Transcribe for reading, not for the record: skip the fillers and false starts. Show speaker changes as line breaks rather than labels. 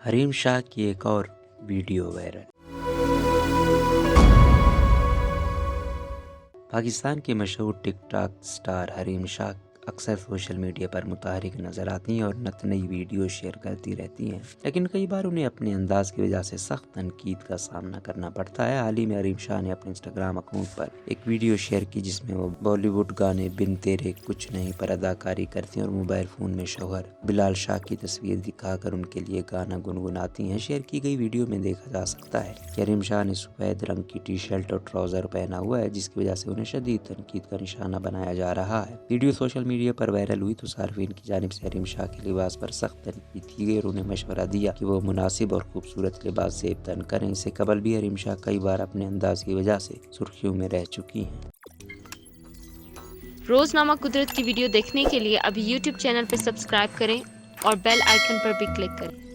حریم شاہ کی ایک اور ویڈیو وائرل۔ پاکستان کے مشہور ٹک ٹاک سٹار حریم شاہ اکثر سوشل میڈیا پر متحرک نظر آتی ہیں اور نت نئی ویڈیو شیئر کرتی رہتی ہیں، لیکن کئی بار انہیں اپنے انداز کی وجہ سے سخت تنقید کا سامنا کرنا پڑتا ہے۔ حال ہی میں حریم شاہ نے اپنے انسٹاگرام اکاؤنٹ پر ایک ویڈیو شیئر کی جس میں وہ بالی ووڈ گانے بن تیرے کچھ نہیں پر اداکاری کرتی ہیں اور موبائل فون میں شوہر بلال شاہ کی تصویر دکھا کر ان کے لیے گانا گنگناتی ہیں۔ شیئر کی گئی ویڈیو میں دیکھا جا سکتا ہے کہ حریم شاہ نے سفید رنگ کی ٹی شرٹ اور ٹراؤزر پہنا ہوا ہے، جس کی وجہ سے انہیں شدید تنقید کا نشانہ بنایا جا رہا ہے۔ ویڈیو سوشل میڈیا پر وائرل ہوئی تو صارفین کی جانب سے حریم شاہ کے لباس پر سخت تنقید کی گئی اور انہیں مشورہ دیا کہ وہ مناسب اور خوبصورت لباس زیب تن کریں۔ اس سے قبل بھی حریم شاہ کئی بار اپنے انداز کی وجہ سے سرخیوں میں رہ چکی ہیں۔
روزنامہ قدرت کی ویڈیو دیکھنے کے لیے ابھی یوٹیوب چینل پر سبسکرائب کریں اور بیل آئیکن پر بھی کلک کریں۔